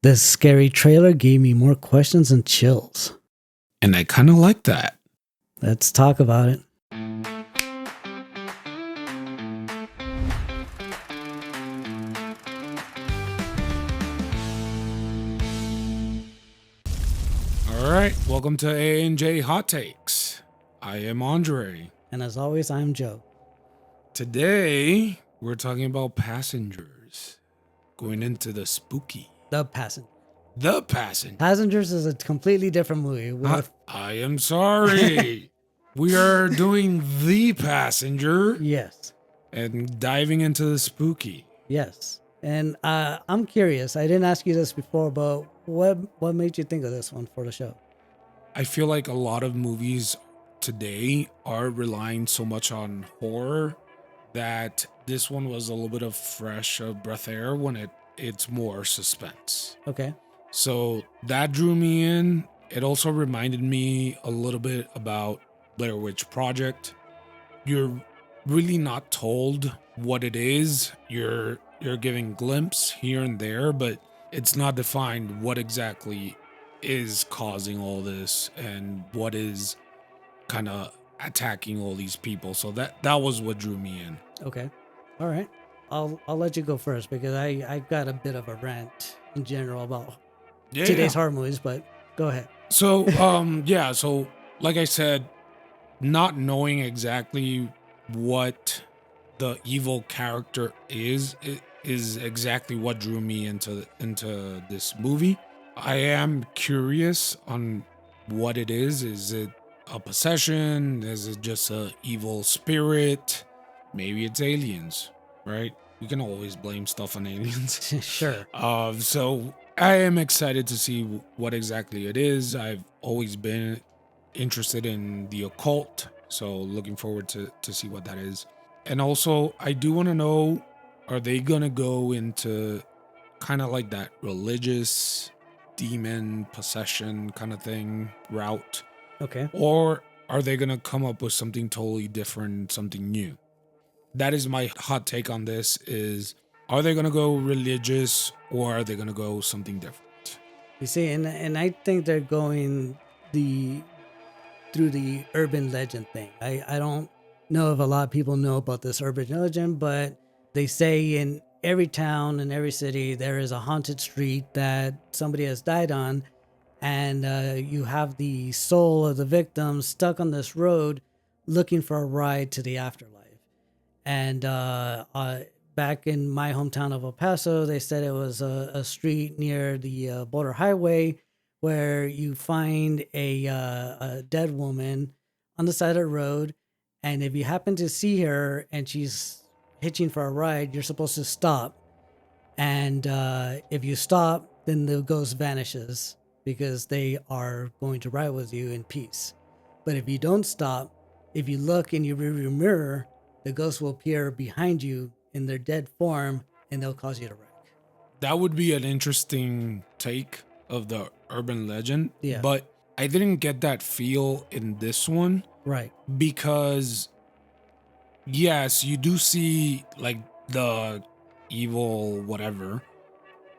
This scary trailer gave me more questions and chills. And I kind of like that. Let's talk about it. All right, welcome to A&J Hot Takes. I am Andre. And as always, I'm Joe. Today, we're talking about Passengers. Going into the spooky. The Passenger. The Passenger. Passengers is a completely different movie. I am sorry. We are doing The Passenger. Yes. And diving into the spooky. Yes. And I'm curious. I didn't ask you this before, but what made you think of this one for the show? I feel like a lot of movies today are relying so much on horror that this one was a little bit of fresh breath air when it's more suspense. Okay. So that drew me in. It also reminded me a little bit about Blair Witch Project. You're really not told what it is. You're giving glimpse here and there, but it's not defined what exactly is causing all this and what is kind of attacking all these people. So that was what drew me in. Okay. All right. I'll let you go first because I've got a bit of a rant in general about today's horror movies, but go ahead. So, so like I said, not knowing exactly what the evil character is exactly what drew me into this movie. I am curious on what it is. Is it a possession? Is it just a evil spirit? Maybe it's aliens, right? We can always blame stuff on aliens. Sure. So I am excited to see what exactly it is. I've always been interested in the occult, so looking forward to see what that is. And also, I do want to know, are they going to go into kind of like that religious demon possession kind of thing route? Okay. Or are they going to come up with something totally different, something new? That is my hot take on this is, are they going to go religious or are they going to go something different? You see, and I think they're going through the urban legend thing. I don't know if a lot of people know about this urban legend, but they say in every town and every city there is a haunted street that somebody has died on, and you have the soul of the victim stuck on this road looking for a ride to the afterlife. And back in my hometown of El Paso, they said it was a street near the border highway where you find a dead woman on the side of the road. And if you happen to see her and she's hitching for a ride, you're supposed to stop. And if you stop, then the ghost vanishes because they are going to ride with you in peace. But if you don't stop, if you look in your rearview mirror, the ghost will appear behind you in their dead form and they'll cause you to wreck. That would be an interesting take of the urban legend. Yeah. But I didn't get that feel in this one. Right. Because, yes, you do see like the evil whatever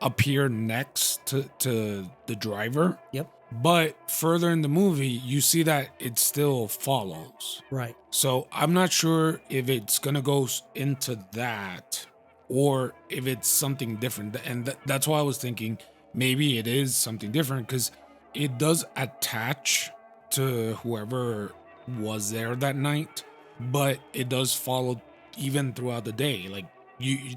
appear next to the driver. Yep. But further in the movie, you see that it still follows. Right. So I'm not sure if it's going to go into that or if it's something different. And that's why I was thinking maybe it is something different because it does attach to whoever was there that night, but it does follow even throughout the day. Like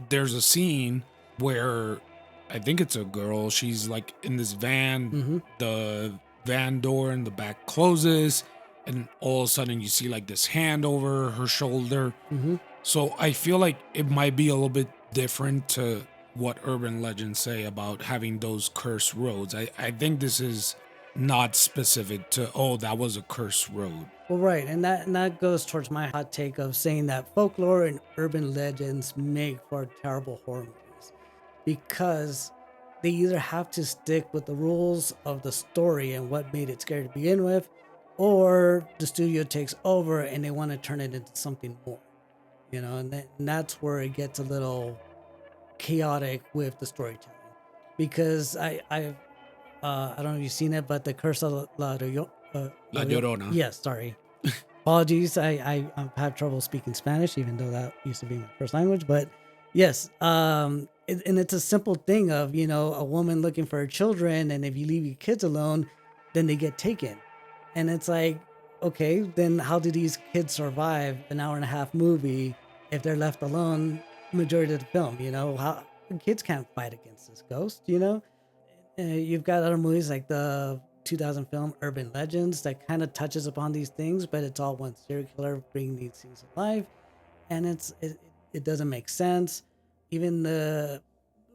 there's a scene where I think it's a girl. She's like in this van. Mm-hmm. The van door in the back closes, and all of a sudden you see like this hand over her shoulder. Mm-hmm. So I feel like it might be a little bit different to what urban legends say about having those cursed roads. I think this is not specific to, oh, that was a cursed road. Well, right. And that goes towards my hot take of saying that folklore and urban legends make for terrible horror movies because they either have to stick with the rules of the story and what made it scary to begin with, or the studio takes over and they want to turn it into something more, and that's where it gets a little chaotic with the storytelling. because I don't know if you've seen it, but the Curse of La Llorona. yes, sorry. Apologies, I have trouble speaking Spanish, even though that used to be my first language. But yes, and it's a simple thing of, a woman looking for her children, and if you leave your kids alone, then they get taken, and it's like, okay, then how do these kids survive an hour and a half movie if they're left alone majority of the film? How kids can't fight against this ghost. You've got other movies like the 2000 film Urban Legends that kind of touches upon these things, but it's all one serial killer bringing these things to life, and it doesn't make sense. Even the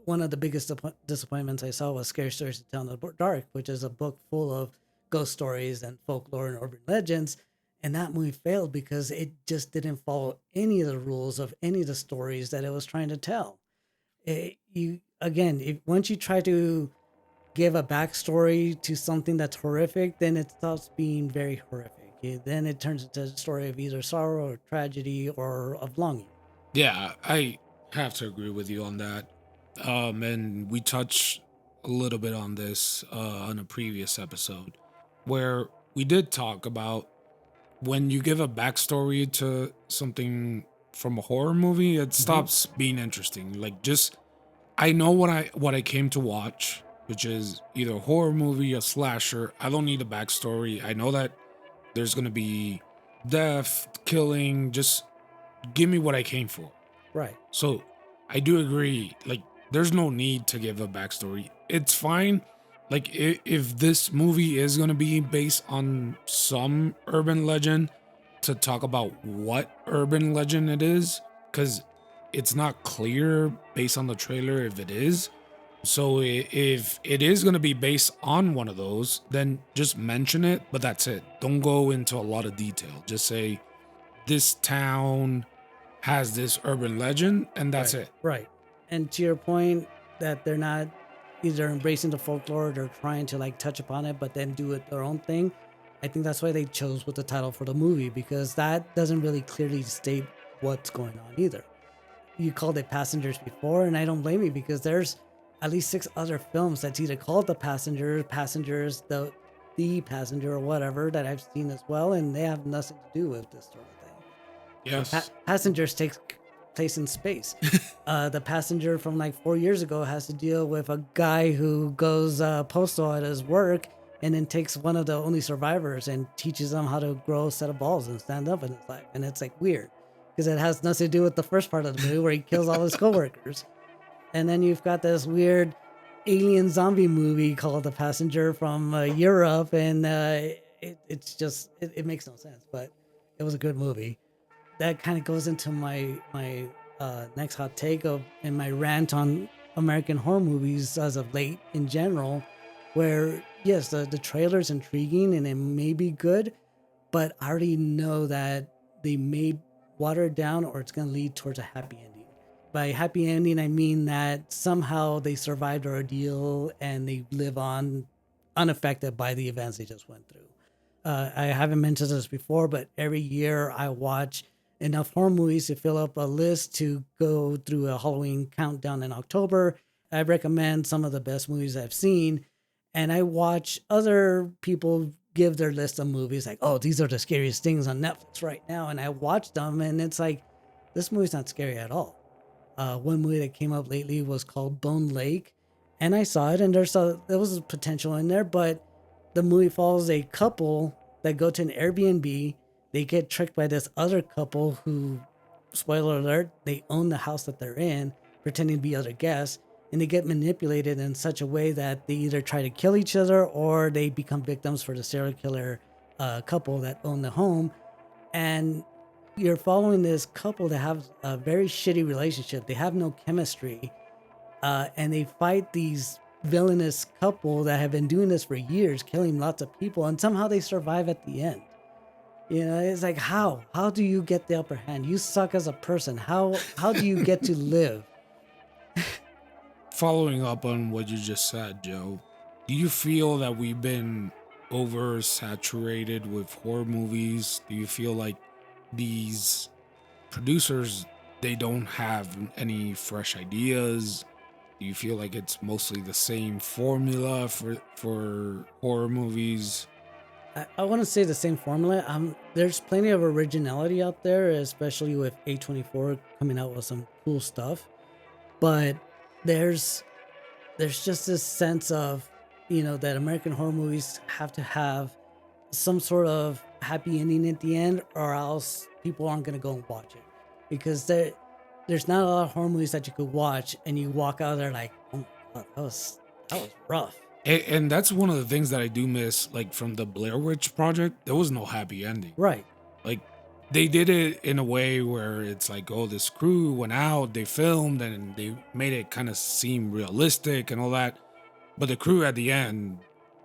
one of the biggest disappointments I saw was Scary Stories to Tell in the Dark, which is a book full of ghost stories and folklore and urban legends. And that movie failed because it just didn't follow any of the rules of any of the stories that it was trying to tell. You again, if once you try to give a backstory to something that's horrific, then it stops being very horrific. Then it turns into a story of either sorrow or tragedy or of longing. Yeah, I have to agree with you on that. And we touched a little bit on this on a previous episode where we did talk about when you give a backstory to something from a horror movie, it Mm-hmm. stops being interesting. Like, just I know what I came to watch, which is either a horror movie, a slasher. I don't need a backstory. I know that there's gonna be death, killing. Just give me what I came for. Right. So I do agree. Like, there's no need to give a backstory. It's fine. Like, if this movie is gonna be based on some urban legend, to talk about what urban legend it is, because it's not clear based on the trailer if it is. So if it is gonna be based on one of those, then just mention it. But that's it. Don't go into a lot of detail. Just say this town has this urban legend, and that's Right. it. Right. And to your point that they're not either embracing the folklore or they're trying to like touch upon it, but then do it their own thing. I think that's why they chose with the title for the movie, because that doesn't really clearly state what's going on either. You called it Passengers before, and I don't blame you, because there's at least 6 other films that's either called The Passenger, Passengers, the Passenger, or whatever, that I've seen as well, and they have nothing to do with this sort of thing. Yes. Passengers takes place in space. The Passenger from like 4 years ago has to deal with a guy who goes postal at his work and then takes one of the only survivors and teaches them how to grow a set of balls and stand up in his life. And it's like weird because it has nothing to do with the first part of the movie where he kills all his coworkers. And then you've got this weird alien zombie movie called The Passenger from Europe, and it makes no sense, but it was a good movie. That kind of goes into my next hot take of and my rant on American horror movies as of late in general, where yes, the trailer's intriguing and it may be good, but I already know that they may water it down or it's going to lead towards a happy ending. By happy ending, I mean that somehow they survived our ordeal and they live on unaffected by the events they just went through. I haven't mentioned this before, but every year I watch enough horror movies to fill up a list to go through a Halloween countdown in October. I recommend some of the best movies I've seen, and I watch other people give their list of movies like, oh, these are the scariest things on Netflix right now. And I watch them, and it's like, this movie's not scary at all. One movie that came up lately was called Bone Lake, and I saw it, and there was a potential in there, but the movie follows a couple that go to an Airbnb. They get tricked by this other couple who, spoiler alert, they own the house that they're in, pretending to be other guests, and they get manipulated in such a way that they either try to kill each other or they become victims for the serial killer couple that own the home. And you're following this couple that have a very shitty relationship. They have no chemistry, and they fight these villainous couple that have been doing this for years, killing lots of people, and somehow they survive at the end. It's like, how do you get the upper hand? You suck as a person. How do you get to live? Following up on what you just said, Joe, do you feel that we've been oversaturated with horror movies? Do you feel like these producers, they don't have any fresh ideas? Do you feel like it's mostly the same formula for horror movies? I want to say the same formula. There's plenty of originality out there, especially with A24 coming out with some cool stuff. But there's there's just this sense of, that American horror movies have to have some sort of happy ending at the end, or else people aren't gonna go and watch it, because there's not a lot of horror movies that you could watch and you walk out there like, oh my god, that was rough. And that's one of the things that I do miss, like from the Blair Witch Project. There was no happy ending. Right. Like they did it in a way where it's like, oh, this crew went out, they filmed, and they made it kind of seem realistic and all that. But the crew at the end,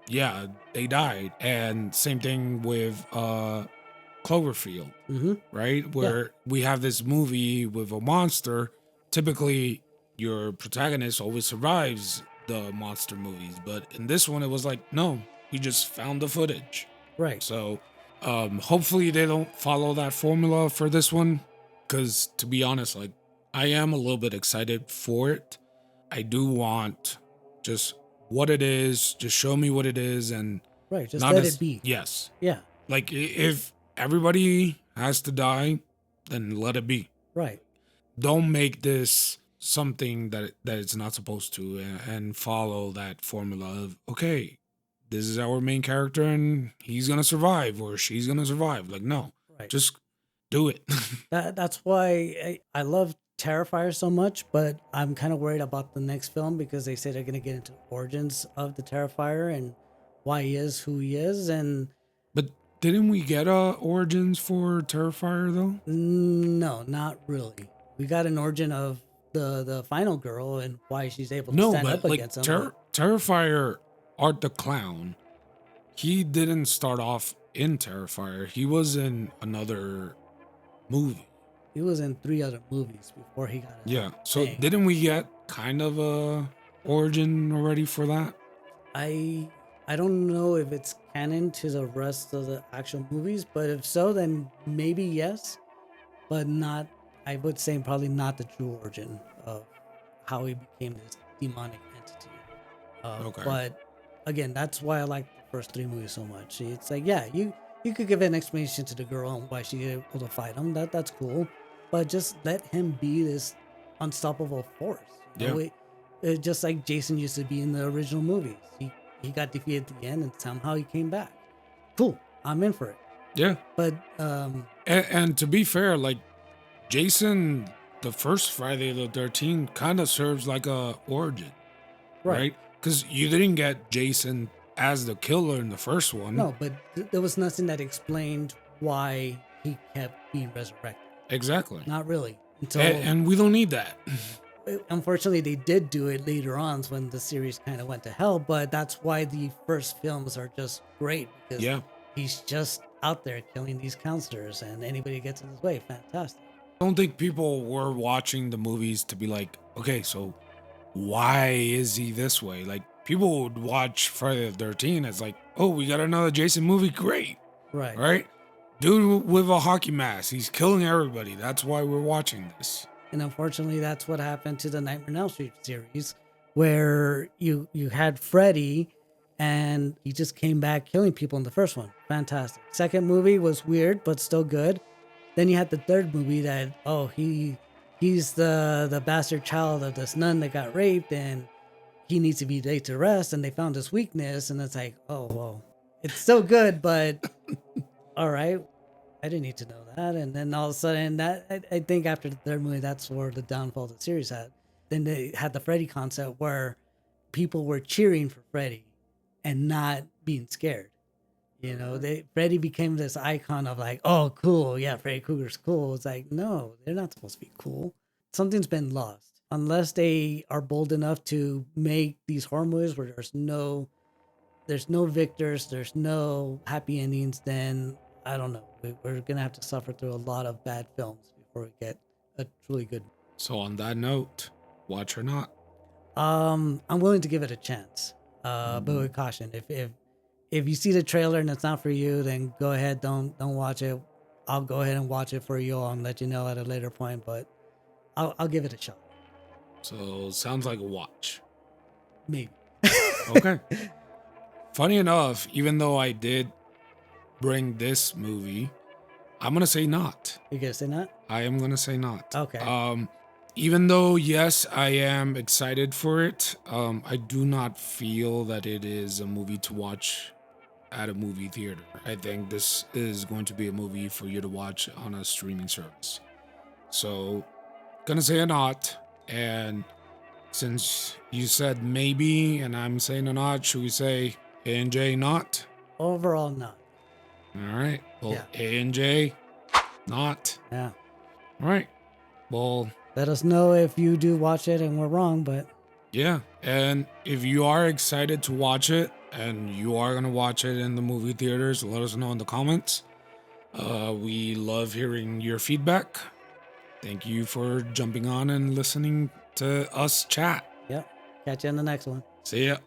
yeah, they died. And same thing with Cloverfield, Mm-hmm. right? Yeah. Where we have this movie with a monster. Typically, your protagonist always survives the monster movies, but in this one, it was like, no, he just found the footage. Right. So, hopefully, they don't follow that formula for this one. Because to be honest, like, I am a little bit excited for it. I do want just what it is, just show me what it is, and Right. Just not let as it be. yes, Yeah. like if everybody has to die, then let it be. Right. Don't make this something that it's not supposed to, and follow that formula of, okay, this is our main character and he's gonna survive or she's gonna survive. Like, no, Right. just do it. That's why I love Terrifier so much, but I'm kind of worried about the next film, because they say they're going to get into origins of the Terrifier and why he is who he is. And But didn't we get origins for Terrifier though? no, not really. We got an origin of the final girl and why she's able to No, stand but up like against him. Terrifier, Art the Clown, he didn't start off in Terrifier. He was in another movie. He was in 3 other movies before he got his Yeah. own So thing. didn't we get kind of a origin already for that? I I don't know if it's canon to the rest of the actual movies, but if so, then maybe yes, but not. I would say probably not the true origin of how he became this demonic entity. Okay. But again, that's why I like the first 3 movies so much. It's like, yeah, you could give an explanation to the girl and why she's able to fight him. That's cool, but just let him be this unstoppable force. You know, Yeah. just like Jason used to be in the original movies. He got defeated at the end and somehow he came back. Cool, I'm in for it. Yeah. But And to be fair, like Jason, the first Friday the 13th kind of serves like a origin, right? Because you didn't get Jason as the killer in the first one. No, but there was nothing that explained why he kept being resurrected. Exactly. Not really. Until And we don't need that. unfortunately they did do it later on when the series kind of went to hell, but that's why the first films are just great, because Yeah. he's just out there killing these counselors and anybody gets in his way. Fantastic. I don't think people were watching the movies to be like, okay, so why is he this way? Like, people would watch Friday the 13th as like, oh, we got another Jason movie. Great. Right. Right? Dude with a hockey mask. He's killing everybody. That's why we're watching this. And unfortunately, that's what happened to the Nightmare on Elm Street series, where you had Freddy, and he just came back killing people in the first one. Fantastic. Second movie was weird, but still good. Then you had the third movie that, oh, he's the bastard child of this nun that got raped, and he needs to be laid to rest, and they found his weakness, and it's like, oh, well, it's so good, but all right. I didn't need to know that. And then all of a sudden, I think after the third movie, that's where the downfall of the series had. Then they had the Freddy concept where people were cheering for Freddy and not being scared. You know, Freddy became this icon of like, oh, cool, yeah, Freddy Krueger's cool. It's like, no, they're not supposed to be cool. Something's been lost unless they are bold enough to make these horror movies where there's no victors, there's no happy endings. Then I don't know. We're gonna have to suffer through a lot of bad films before we get a truly good. So on that note, watch or not. I'm willing to give it a chance, but with caution. If you see the trailer and it's not for you, then go ahead. Don't watch it. I'll go ahead and watch it for you all and let you know at a later point. But I'll give it a shot. So sounds like a watch. Maybe. Okay. Funny enough, even though I did bring this movie, I'm gonna say not. You guys say not? I am gonna say not. Okay. Even though yes, I am excited for it, I do not feel that it is a movie to watch at a movie theater. I think this is going to be a movie for you to watch on a streaming service. So, gonna say a not. And since you said maybe, and I'm saying a not, should we say A&J not? Overall, not. All right. Well, Yeah. A&J not. Yeah. All right. Well, Let us know if you do watch it and we're wrong, but yeah. And if you are excited to watch it and you are going to watch it in the movie theaters, let us know in the comments. We love hearing your feedback. Thank you for jumping on and listening to us chat. yep. Catch you in the next one. See ya.